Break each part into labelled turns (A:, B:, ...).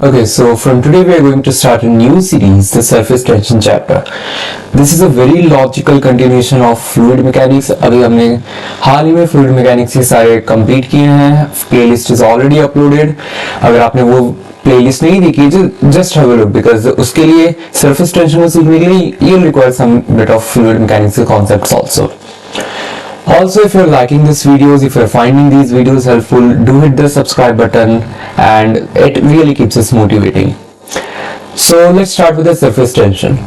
A: Okay, so from today we are going to start a new series, the surface tension chapter. This is a very logical continuation of fluid mechanics. अभी हमने हाल ही में fluid mechanics के सारे complete किए हैं. Playlist is already uploaded. अगर आपने वो playlist नहीं देखी just have a look because उसके लिए surface tension को सीखने के लिए you'll require some bit of fluid mechanics concepts also. Also, if you're liking these videos, if you're finding these videos helpful, do hit the subscribe button and it really keeps us motivating. So let's start with the surface tension.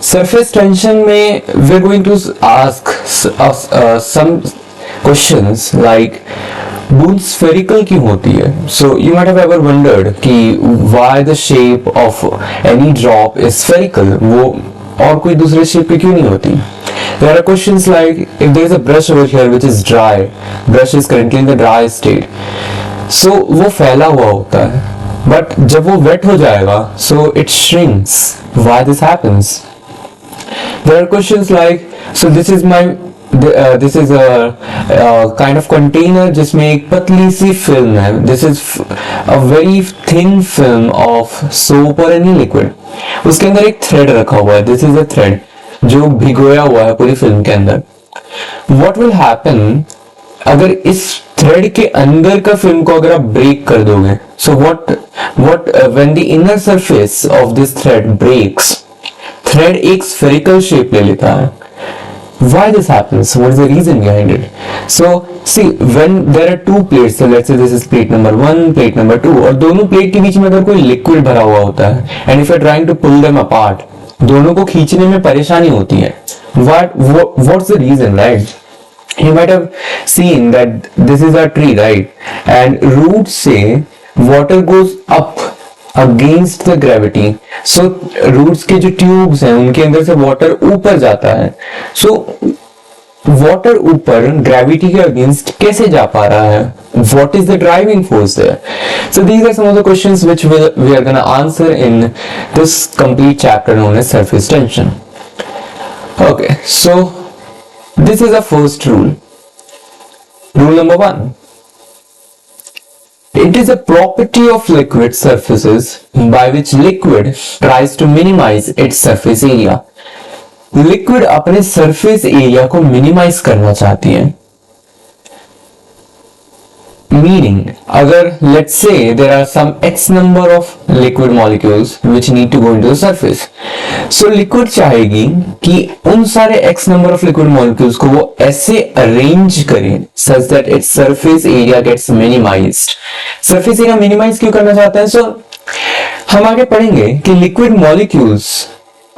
A: Surface tension में we're going to ask some questions like बूंद spherical क्यों होती है? So you might have ever wondered कि why the shape of any drop is spherical? वो और कोई दूसरे शेप की क्यों नहीं होती? There are questions like if there is a brush over here which is dry, brush is currently in the dry state, so वो फैला हुआ होता है, but जब वो wet हो जाएगा, so it shrinks. Why this happens? There are questions like so this is a kind of container जिसमें एक पतली सी film है. This is a very thin film of soap or any liquid. उसके अंदर एक thread रखा हुआ है. This is a thread जो भिगोया हुआ है पूरी फिल्म के अंदर. What will happen अगर इस थ्रेड के अंदर का फिल्म को अगर आप ब्रेक कर दोगे? So when the inner surface of this thread breaks, thread एक spherical shape ले लेता है. Why this happens? What is the reason behind it? So see, when there are two plates, so let's say this is plate number 1, plate number 2, और दोनों plate के बीच में अगर कोई लिक्विड भरा हुआ होता है, and if you're trying to pull them apart, दोनों को खींचने में परेशानी होती है. What's the reason, right? You might have seen that this is a tree, right? And roots से water goes up against the gravity. So roots के जो tubes हैं उनके अंदर से water ऊपर जाता है. So water ऊपर gravity के against कैसे जा पा रहा है? What is the driving force there? So these are some of the questions which we are going to answer in this complete chapter known as surface tension. Okay, so this is the first rule. Rule number 1. It is a property of liquid surfaces by which liquid tries to minimize its surface area. Liquid अपने surface area को minimise करना चाहती है. Meaning, अगर let's say there are some x number of liquid molecules which need to go into the surface, so liquid चाहेगी कि उन सारे x number of liquid molecules को वो ऐसे arrange करे such that its surface area gets minimized. Surface area minimize क्यों करना चाहता है? So हम आगे पढ़ेंगे कि liquid molecules,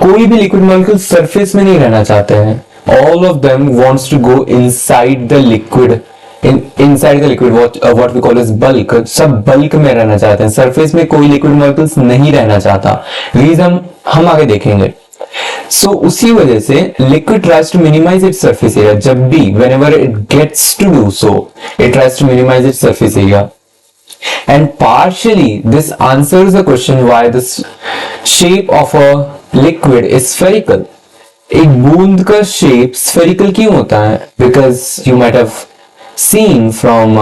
A: कोई भी liquid molecule surface में नहीं रहना चाहते हैं. All of them wants to go inside the liquid. Inside the liquid, what we call as bulk. सब bulk में रहना चाहते हैं. Surface में कोई liquid molecules नहीं रहना चाहता. Reason हम आगे देखेंगे. So उसी वजह से liquid tries to minimize its surface area. जब भी whenever it gets to do so, it tries to minimize its surface area. And partially this answers the question why this shape of a liquid is spherical. एक बूंद का shape spherical क्यों होता है? Because you might have seen from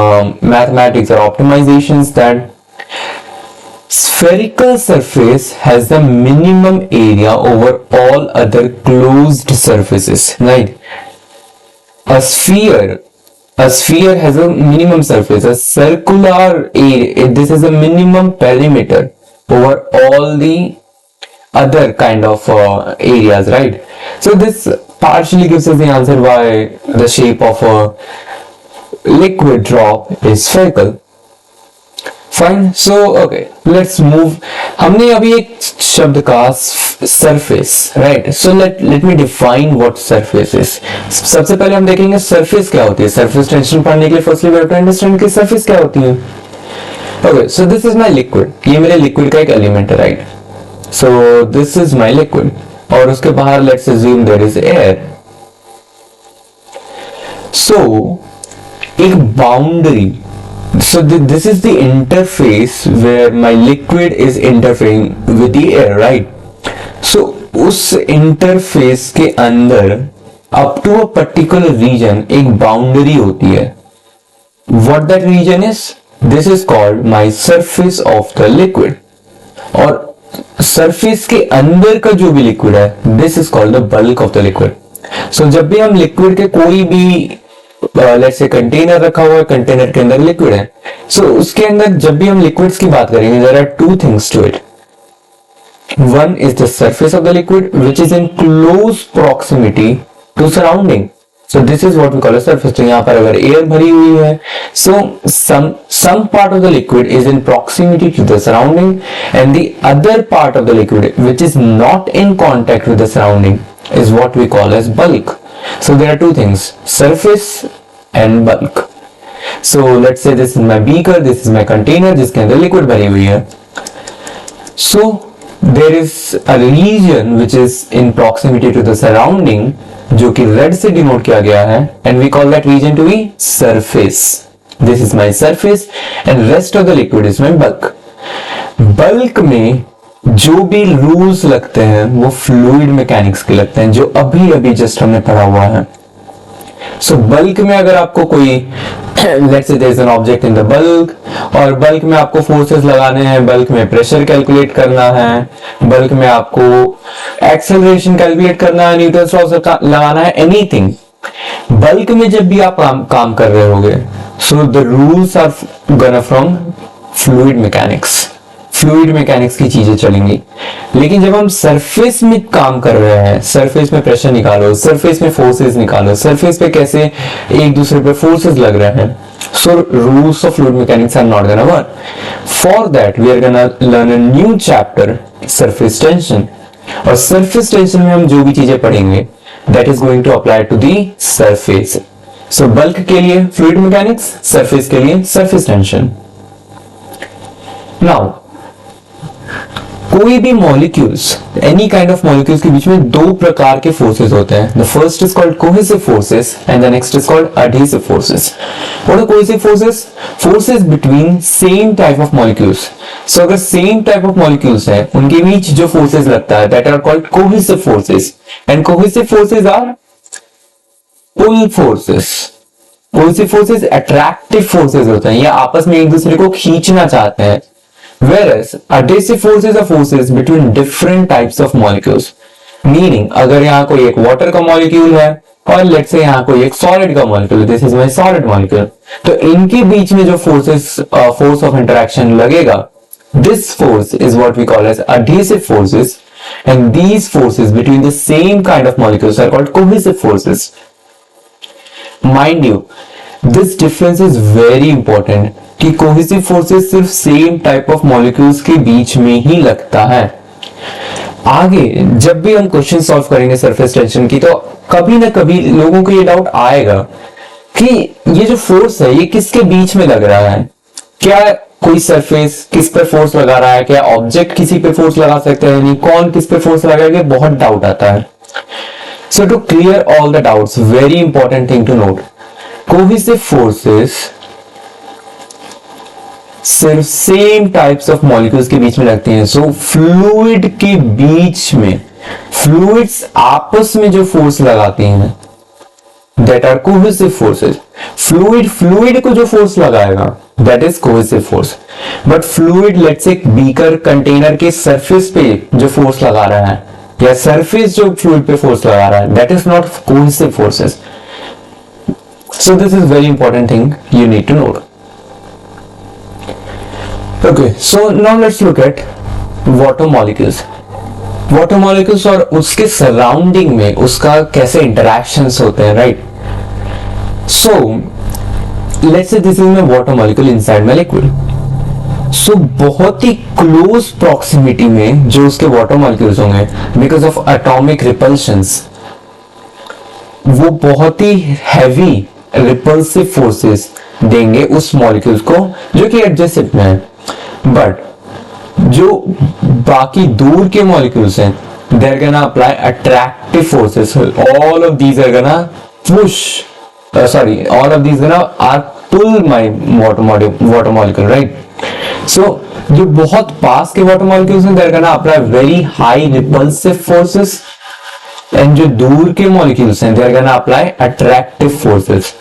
A: mathematics or optimizations that spherical surface has the minimum area over all other closed surfaces, right? A sphere has a minimum surface. A circular area, this is a minimum perimeter over all the other kind of areas, right? So this partially gives us the answer why the shape of a liquid drop is spherical. Fine. So okay, let's move. हमने अभी एक शब्द का surface, right? So let me define what surface is. सबसे पहले हम देखेंगे surface क्या होती है. Surface tension पढ़ने के लिए firstly we have to understand कि surface क्या होती है. Okay, so this is my liquid. ये मेरे liquid का एक element है, right? So this is my liquid. और उसके बाहर let's assume there is air. So एक boundary. So this is the interface where my liquid is interfering with the air, right? So उस interface के अंदर up to a particular region एक boundary होती है. What that region is? This is called my surface of the liquid. और surface के अंदर का जो भी लिक्विड है, this is called the bulk of the liquid. So जब भी हम लिक्विड के कोई भी लेट्स से कंटेनर रखा हुआ है, कंटेनर के अंदर लिक्विड है, सो उसके अंदर जब भी हम लिक्विड्स की बात करेंगे, there are two things to it. One is the surface of the liquid which is in close proximity to surrounding, so this is what we call a surface। तो यहाँ पर अगर एयर भरी हुई है, so some part of the liquid is in proximity to the surrounding and the other part of the liquid which is not in contact with the surrounding is what we call as bulk। so there are two things, surface and bulk। so let's say this is my beaker, this is my container जिसके अंदर liquid भरी हुई है। so there is a region which is in proximity to the surrounding जो कि red से denote किया गया है, and we call that region to be surface. This is my surface and rest of the liquid is my bulk. Bulk में जो भी rules लगते हैं वो फ्लूइड मैकेनिक्स के लगते हैं, जो अभी अभी जस्ट हमने पढ़ा हुआ है। सो बल्क में अगर आपको कोई let's say there is an object in the bulk, और बल्क में आपको फोर्सेस लगाने हैं, बल्क में प्रेशर कैलकुलेट करना है, बल्क में आपको एक्सेलरेशन कैलकुलेट करना है, न्यूटन्स लॉ लगाना है, एनीथिंग। बल्क में जब भी आप काम कर रहे होगे, so the rules are gonna from fluid mechanics. Fluid mechanics की चीजें चलेंगी। लेकिन जब हम सरफेस में काम कर रहे हैं, सरफेस में प्रेशर निकालो, सरफेस में फोर्सेस निकालो, सरफेस पे कैसे एक दूसरे पे फोर्सेस लग रहे हैं, so rules of fluid mechanics are not gonna work. For that we are gonna learn a new chapter, surface tension. और सरफेस टेंशन में हम जो भी चीजें पढ़ेंगे that is going to apply to the surface. So bulk के लिए fluid mechanics, surface के लिए सरफेस टेंशन। नाउ कोई भी molecules, any kind of molecules के बीच में दो प्रकार के फोर्सेस होते हैं। The first is called cohesive forces and the next is called adhesive forces. What are cohesive forces? Forces between same type of molecules. So अगर सेम टाइप ऑफ मॉलिक्यूल्स हैं, उनके बीच जो फोर्सेस लगता है that are called cohesive forces. And cohesive forces are pull forces. Cohesive forces attractive forces होते हैं, ये आपस में एक दूसरे को खींचना चाहते हैं। Whereas adhesive forces are forces between different types of molecules. Meaning, अगर यहाँ कोई एक water का molecule है और let's say यहाँ कोई एक solid का molecule, this is my solid molecule, तो इनके बीच में जो forces, force of interaction लगेगा, this force is what we call as adhesive forces, and these forces between the same kind of molecules are called cohesive forces. Mind you, this difference is very important कि cohesive forces सिर्फ same type of molecules के बीच में ही लगता है। आगे जब भी हम क्वेश्चन सॉल्व करेंगे सरफेस टेंशन की, तो कभी ना कभी लोगों को ये डाउट आएगा कि ये जो फोर्स है ये किसके बीच में लग रहा है। क्या कोई सरफेस किस पे फोर्स लगा रहा है, क्या ऑब्जेक्ट किसी पे फोर्स लगा सकते हैं, नहीं कौन किस पे फोर्स लगाएगा, बहुत डाउट आता है। So to clear all the doubts, very important thing to note, cohesive forces सिर्फ सेम टाइप्स ऑफ मॉलिक्यूल्स के बीच में लगती हैं। सो फ्लूइड के बीच में, फ्लूइड्स आपस में जो फोर्स लगाती हैं that are cohesive forces. Fluid को जो फोर्स लगाएगा that is cohesive force. But fluid let's say beaker container के सरफेस पे जो फोर्स लगा रहा है, या सरफेस जो फ्लूइड पे फोर्स लगा रहा है, that is not cohesive forces. So this is very important thing you need to note. Okay, so now let's look at water molecules. Water molecules और उसके सराउंडिंग में उसका कैसे इंटरेक्शंस होते हैं, right? So let's say this is my water molecule inside my liquid. So बहुत ही close proximity में जो उसके वाटर मॉलिक्यूल्स होंगे, बिकॉज ऑफ एटॉमिक रिपल्शंस, वो बहुत ही हैवी रिपल्सिव फोर्सेस देंगे उस मॉलिक्यूल्स को जो कि एडजेसेंट में है। बट जो बाकी दूर के मॉलिक्यूल्स हैं, they are gonna apply attractive forces. All of these are gonna push, all of these are pull my water molecule, right? So जो बहुत पास के वाटर मॉलिक्यूल्स हैं, they are gonna apply very high repulsive forces, and जो दूर के molecules हैं, they are gonna apply attractive forces.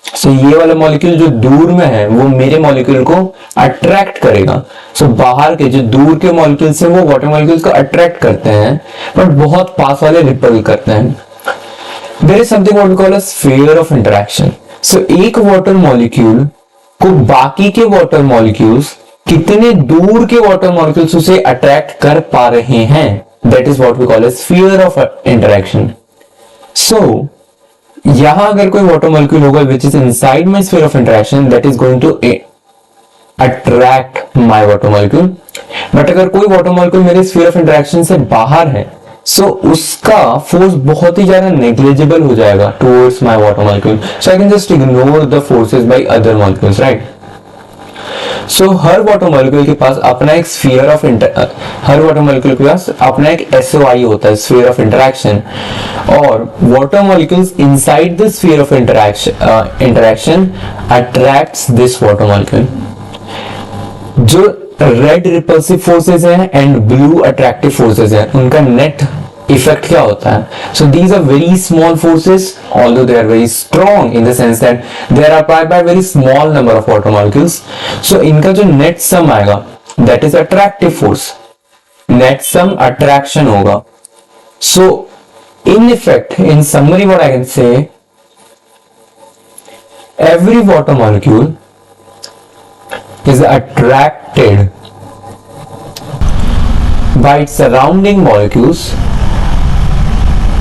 A: So ये वाला मॉलिक्यूल जो दूर में है वो मेरे मॉलिक्यूल को अट्रैक्ट करेगा। सो बाहर के जो दूर के मॉलिक्यूल्स हैं वो वाटर मॉलिक्यूल्स को अट्रैक्ट करते हैं, बट बहुत पास वाले रिपल करते हैं। There is something what we call a sphere of interaction. So एक वाटर मॉलिक्यूल को बाकी के वाटर मॉलिक्यूल्स कितने दूर के वाटर मॉलिक्यूल्स उसे अट्रैक्ट कर पा रहे हैं, that is what we call a sphere of interaction. So यहां अगर कोई वाटर मॉलिक्यूल होगा which is inside my sphere of interaction, that is going to attract my water molecule. But अगर कोई वाटर मॉलिक्यूल मेरे स्फीयर ऑफ इंटरेक्शन से बाहर है, सो उसका फोर्स बहुत ही ज्यादा नेग्लिजिबल हो जाएगा towards my water molecule. So I can just ignore the forces by other molecules, right. So her water molecule के पास अपना एक sphere of her water molecule के पास अपना एक SOI होता है, स्फीयर ऑफ इंटरेक्शन। और water molecules inside the sphere of interaction attracts this water molecule. जो रेड रिपल्सिव फोर्सेस हैं एंड ब्लू अट्रैक्टिव फोर्सेस हैं, उनका नेट इफेक्ट क्या होता है? सो these are very small forces, although they are very strong in the sense that they are applied by very small number of water molecules. So इनका जो net sum आएगा that is attractive force, net sum attraction होगा। So in effect, in summary what I can say, every water molecule is attracted by its surrounding molecules.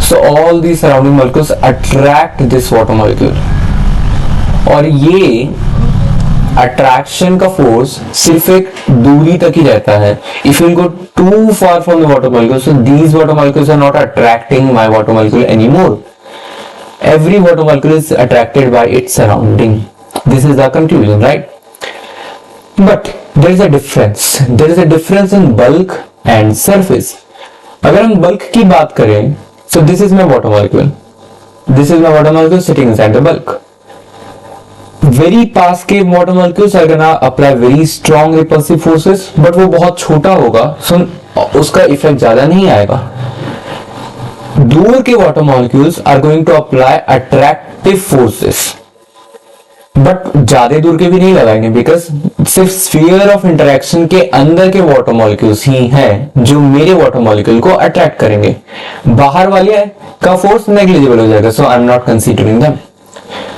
A: So all these surrounding molecules attract this water molecule. और ये attraction का force सिर्फ एक दूरी तक ही रहता है। If you go too far from the water molecule, so these water molecules are not attracting my water molecule anymore. Every water molecule is attracted by its surrounding. This is the conclusion, right? But there is a difference. There is a difference in bulk and surface. अगर हम bulk की बात करें, so this is my water molecule. This is my water molecule sitting inside the bulk. Very पास के water molecules are gonna apply very strong repulsive forces, but वो बहुत छोटा होगा, so उसका इफेक्ट ज्यादा नहीं आएगा। दूर के water molecules are going to apply attractive forces, but ज्यादा दूर के भी नहीं लगाएंगे, बिकॉज सिर्फ स्फीयर ऑफ इंटरेक्शन के अंदर के वाटर मॉलिक्यूल्स ही हैं जो मेरे वाटर मॉलिक्यूल को अट्रैक्ट करेंगे। बाहर वाले का फोर्स नेग्लिजिबल हो जाएगा, so I am not considering them.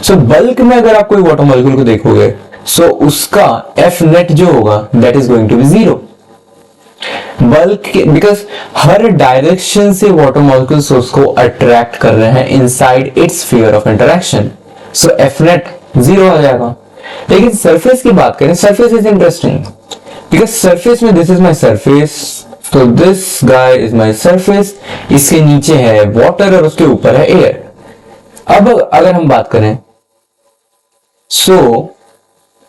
A: So bulk में अगर आप कोई वाटर मॉलिक्यूल को देखोगे, सो उसका एफ नेट जो होगा that is going to be 0। Bulk के, बिकॉज हर डायरेक्शन से वाटर मॉलिक्यूल्स उसको अट्रैक्ट कर रहे हैं inside its sphere of interaction, so F net 0 आ जाएगा। लेकिन सरफेस की बात करें, surface is interesting because surface में दिस इज माई सरफेस, तो this guy is my surface, इसके नीचे है वाटर और उसके ऊपर है एयर। अब अगर हम बात करें, सो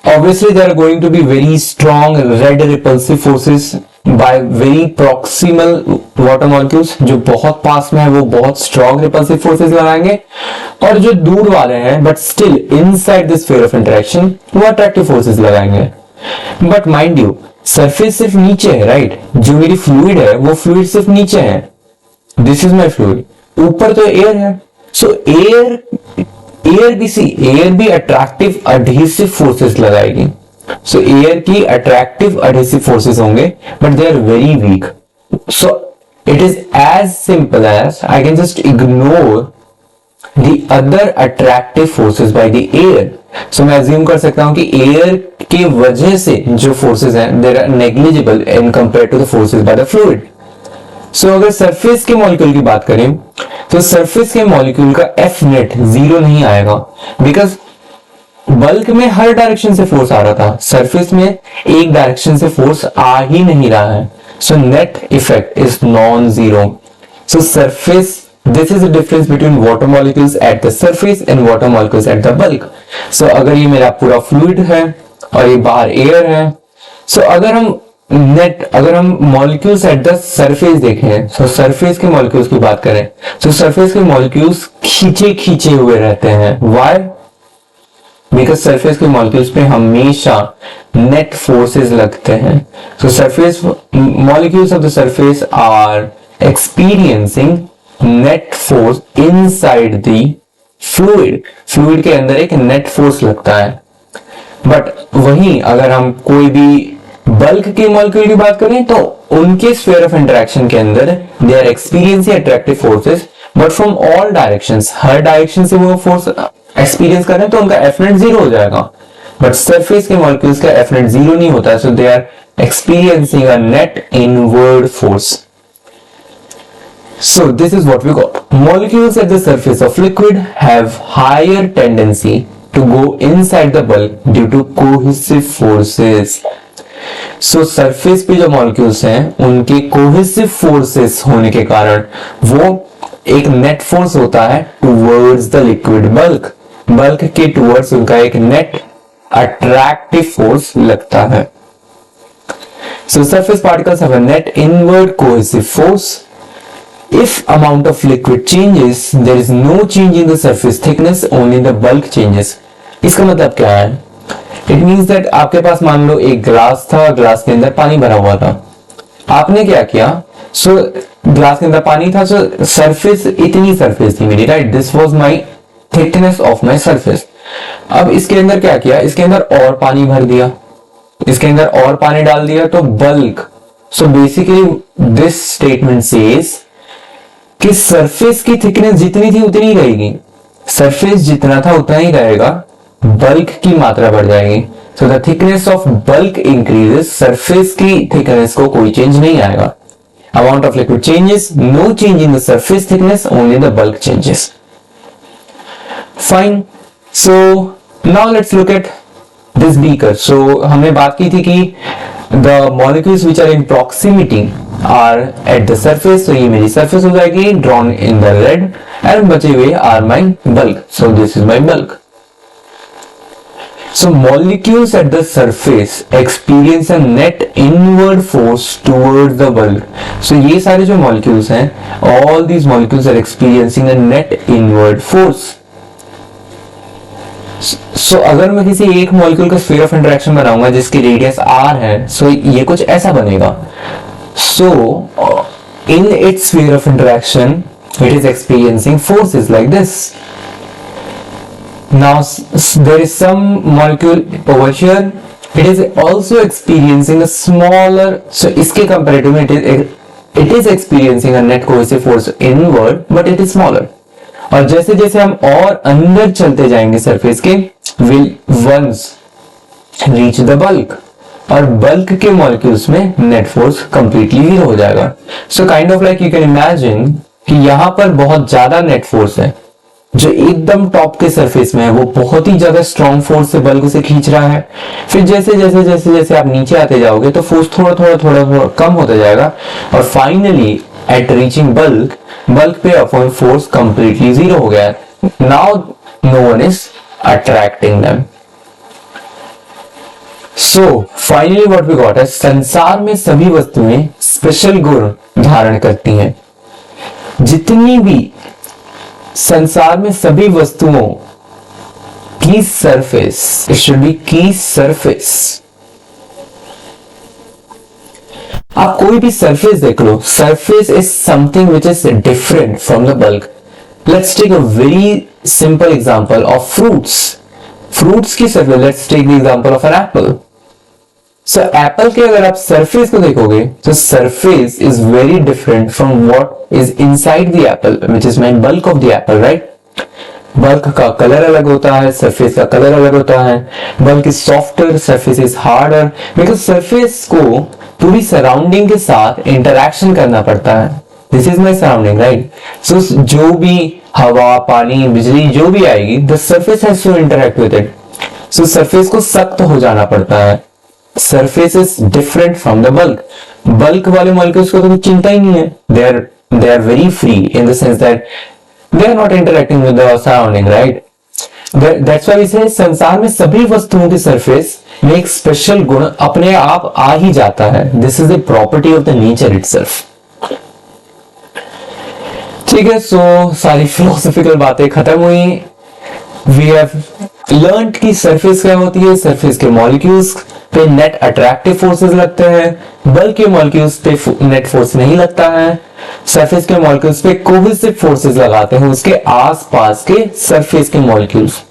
A: obviously there are going to be very strong red repulsive forces by very proximal water molecules, जो बहुत पास में है वो बहुत strong repulsive forces लगाएंगे, और जो दूर वाले हैं but still inside the sphere of interaction वो attractive forces लगाएंगे। But mind you, surface सिर्फ नीचे है, right? जो मेरी fluid है वो fluid सिर्फ नीचे है, this is my fluid, ऊपर तो air है, so एयर भी अट्रैक्टिव अडहेसिव फोर्सेस लगाएगी। सो एयर की अट्रैक्टिव अडहेसिव फोर्सेस होंगे but they are very weak. So it is as simple as I can just ignore the other attractive forces by the air. So मैं assume कर सकता हूं कि air के वजह से जो फोर्सेस हैं they are negligible in compare to the forces by the fluid. So अगर सरफेस के मॉलिक्यूल की बात करें तो सरफेस के मॉलिक्यूल का एफ नेट 0 नहीं आएगा, बिकॉज बल्क में हर डायरेक्शन से फोर्स आ रहा था, सरफेस में एक डायरेक्शन से फोर्स आ ही नहीं रहा है, so net effect is non zero. So surface, this is the difference between water molecules at the surface and water molecules at the bulk. So अगर ये मेरा पूरा फ्लूइड है और ये बाहर एयर है, सो अगर हम मॉलिक्यूल्स एट द सरफेस देखें, सो सरफेस के मॉलिक्यूल्स की बात करें, सो सरफेस के मॉलिक्यूल्स खींचे हुए रहते हैं। व्हाई? बिकॉज सरफेस के मॉलिक्यूल्स पे हमेशा नेट फोर्सेस लगते हैं। So surface molecules of the surface are experiencing net force inside the fluid के अंदर एक नेट फोर्स लगता है। बट वहीं अगर हम कोई भी बल्क के मॉलिक्यूल की बात करें तो उनके स्फीयर ऑफ इंटरेक्शन के अंदर they are experiencing attractive forces but from all directions, हर डायरेक्शन से वो फोर्स एक्सपीरियंस कर रहे हैं तो उनका एफ नेट जीरो हो जाएगा। बट सरफेस के मॉलिक्यूल्स का एफ नेट जीरो नहीं होता, so they are experiencing a net inward force. So this is what we got. Molecules at the surface of liquid have higher tendency to go inside the bulk due to cohesive forces. So surface पे जो molecules हैं उनके cohesive forces होने के कारण वो एक net force होता है towards the liquid bulk. Bulk के towards उनका एक net attractive force लगता है. So surface particles have a net inward cohesive force. If amount of liquid changes, there is no change in the surface thickness, only the bulk changes. इसका मतलब क्या है? It means that आपके पास मान लो एक glass था, ग्लास के अंदर पानी भरा हुआ था। आपने क्या किया? ग्लास के अंदर पानी था, सरफेस इतनी सरफेस थी मेरी, right? This was my thickness of my surface. अब इसके अंदर क्या किया? इसके अंदर और पानी भर दिया, इसके अंदर और पानी डाल दिया, तो bulk. So basically this statement says कि सरफेस की थिकनेस जितनी थी उतनी ही रहेगी, सरफेस जितना था उतना ही रहेगा, बल्क की मात्रा बढ़ जाएगी। So the thickness of bulk increases, surface की थिकनेस को कोई चेंज नहीं आएगा। Amount of liquid changes, no change in the surface thickness, only the bulk changes. Fine, so now let's look at this beaker. So हमने बात की थी कि the molecules which are in proximity are at the surface, so ये मेरी surface हो जाएगी, drawn in the red, and बचे हुए are my bulk, so this is my bulk. So molecules at the surface experience a net inward force towards the bulk. So ये सारे जो molecules हैं, all these molecules are experiencing a net inward force. सो अगर मैं किसी एक molecule का sphere of interaction बनाऊंगा जिसकी रेडियस r है, सो ये कुछ ऐसा बनेगा। So in its sphere of interaction it is experiencing forces like this. Now there is some molecule over here, it is also experiencing a smaller, so इसके comparative में it is experiencing a net cohesive force inward but it is smaller. और जैसे जैसे हम और अंदर चलते जाएंगे सरफेस के, will once reach the bulk, और बल्क के मॉलिक्यूल्स में नेट फोर्स कंप्लीटली जीरो हो जाएगा। So kind of like you can imagine कि यहां पर बहुत ज्यादा नेट फोर्स है, जो एकदम टॉप के सरफेस में है वो बहुत ही ज्यादा स्ट्रॉन्ग फोर्स से बल्क से खींच रहा है। फिर जैसे जैसे जैसे जैसे आप नीचे आते जाओगे तो फोर्स थोड़ा थोड़ा थोड़ा थोड़ा कम होता जाएगा, और finally at reaching bulk, bulk पे अपॉन फोर्स कंप्लीटली जीरो हो गया। Now no one is attracting them. So finally what we got है, संसार में सभी वस्तुएं स्पेशल गुण धारण करती हैं। जितनी भी संसार में सभी वस्तुओं की सरफेस, इट शुड बी की सरफेस, आप कोई भी सरफेस देख लो, surface is something which is different from the bulk. Let's take a very simple example of fruits. Fruits की surface, let's take the example of an apple. So apple के अगर आप सरफेस को देखोगे तो surface is very different from what is inside the apple, which is my bulk of the apple, right? Bulk का colour अलग होता है, सरफेस का कलर अलग होता है। Bulk is softer, surface is harder, because surface को पूरी सराउंडिंग के साथ इंटरैक्शन करना पड़ता है। This is my surrounding, right? So जो भी हवा, पानी, बिजली जो भी आएगी, the surface has to interact with it. So surface को सख्त हो जाना पड़ता है। Surface is different from the bulk. Bulk वाले मॉलिक्यूल्स को तो कुछ चिंता ही नहीं है, they are very free in the sense that they are not interacting with the surrounding, right? That's why we say संसार में सभी वस्तुओं की सरफेस में एक स्पेशल गुण अपने आप आ ही जाता है। This is the property of the nature itself. ठीक है, सो सारी फिलोसॉफिकल बातें खत्म हुई। वी हैव लर्नड कि सरफेस क्या होती है, सरफेस के मॉलिक्यूल्स पे नेट अट्रैक्टिव फोर्सेस लगते हैं, बल्क के मॉलिक्यूल्स पे नेट फोर्स नहीं लगता है। सरफेस के मॉलिक्यूल्स पे कोहेसिव फोर्सेस लगाते हैं उसके आसपास के सरफेस के मॉलिक्यूल्स।